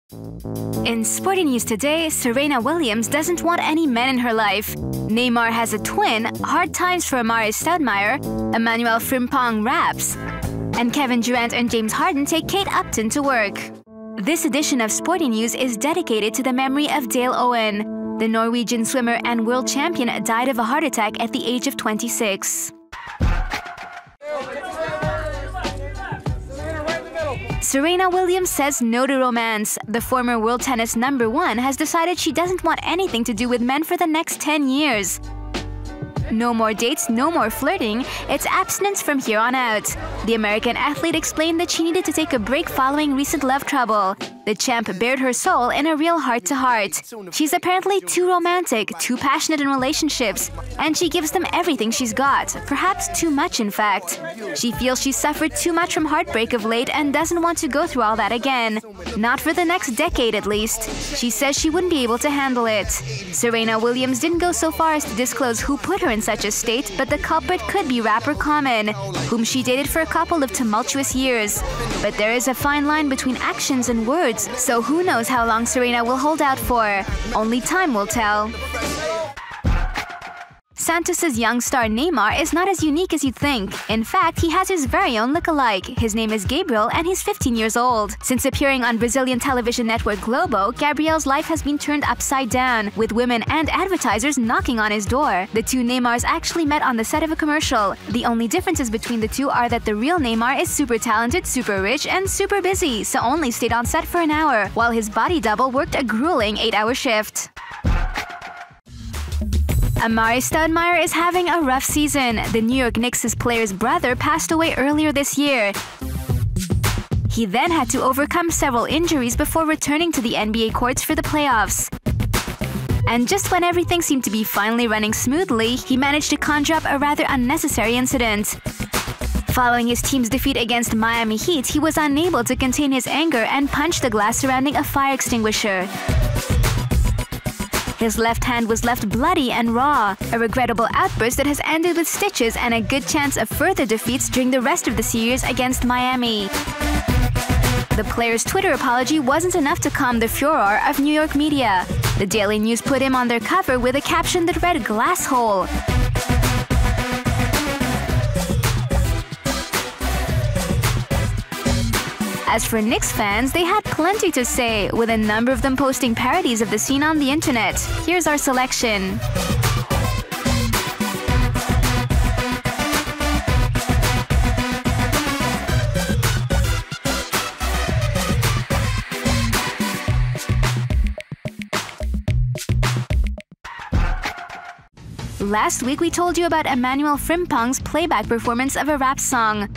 In Sporty news today, Serena Williams doesn't want any men in her life. Neymar has a twin, hard times for Amar'e Stoudemire, Emmanuel Frimpong raps, and Kevin Durant and James Harden take Kate Upton to work. This edition of Sporty News is dedicated to the memory of Dale Owen. The Norwegian swimmer and world champion died of a heart attack at the age of 26. Serena Williams says no to romance. The former world tennis #1 has decided she doesn't want anything to do with men for the next 10 years. No more dates, no more flirting. It's abstinence from here on out. The American athlete explained that she needed to take a break following recent love trouble. The champ bared her soul in a real heart-to-heart. She's apparently too romantic, too passionate in relationships, and she gives them everything she's got, perhaps too much in fact. She feels she's suffered too much from heartbreak of late and doesn't want to go through all that again. Not for the next decade at least. She says she wouldn't be able to handle it. Serena Williams didn't go so far as to disclose who put her in such a state, but the culprit could be rapper Common, whom she dated for a couple of tumultuous years. But there is a fine line between actions and words, so who knows how long Serena will hold out for? Only time will tell. Santos' young star Neymar is not as unique as you'd think. In fact, he has his very own look-alike. His name is Gabriel and he's 15 years old. Since appearing on Brazilian television network Globo, Gabriel's life has been turned upside down, with women and advertisers knocking on his door. The two Neymars actually met on the set of a commercial. The only differences between the two are that the real Neymar is super talented, super rich, and super busy, so only stayed on set for an hour, while his body double worked a grueling 8-hour shift. Amar'e Stoudemire is having a rough season. The New York Knicks' player's brother passed away earlier this year. He then had to overcome several injuries before returning to the NBA courts for the playoffs. And just when everything seemed to be finally running smoothly, he managed to conjure up a rather unnecessary incident. Following his team's defeat against Miami Heat, he was unable to contain his anger and punched the glass surrounding a fire extinguisher. His left hand was left bloody and raw, a regrettable outburst that has ended with stitches and a good chance of further defeats during the rest of the series against Miami. The player's Twitter apology wasn't enough to calm the furor of New York media. The Daily News put him on their cover with a caption that read "Glass hole." As for Knicks fans, they had plenty to say, with a number of them posting parodies of the scene on the internet. Here's our selection. Last week we told you about Emmanuel Frimpong's playback performance of a rap song.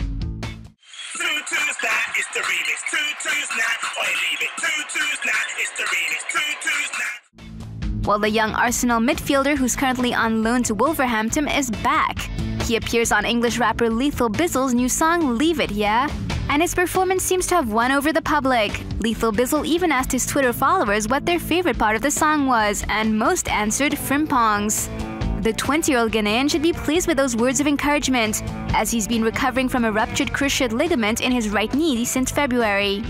Well, the young Arsenal midfielder who's currently on loan to Wolverhampton is back. He appears on English rapper Lethal Bizzle's new song Leave It, Yeah? And his performance seems to have won over the public. Lethal Bizzle even asked his Twitter followers what their favorite part of the song was, and most answered Frimpong's. The 20-year-old Ghanaian should be pleased with those words of encouragement, as he's been recovering from a ruptured cruciate ligament in his right knee since February.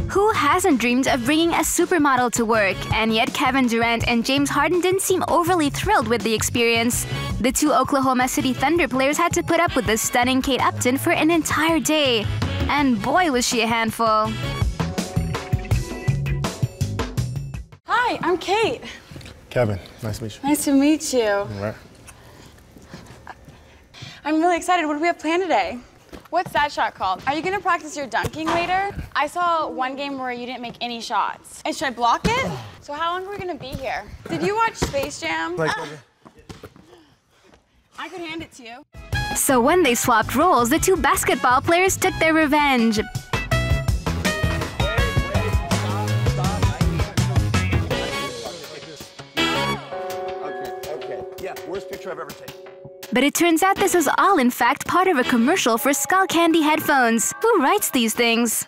Who hasn't dreamed of bringing a supermodel to work? And yet Kevin Durant and James Harden didn't seem overly thrilled with the experience. The two Oklahoma City Thunder players had to put up with the stunning Kate Upton for an entire day. And boy, was she a handful. Hi, I'm Kate. Kevin, nice to meet you. Nice to meet you. All right. I'm really excited. What do we have planned today? What's that shot called? Are you gonna practice your dunking later? I saw one game where you didn't make any shots. And should I block it? So how long are we gonna be here? Did you watch Space Jam? I could hand it to you. So when they swapped roles, the two basketball players took their revenge. Okay. Yeah, worst picture I've ever taken. But it turns out this was all in fact part of a commercial for Skull Candy headphones. Who writes these things?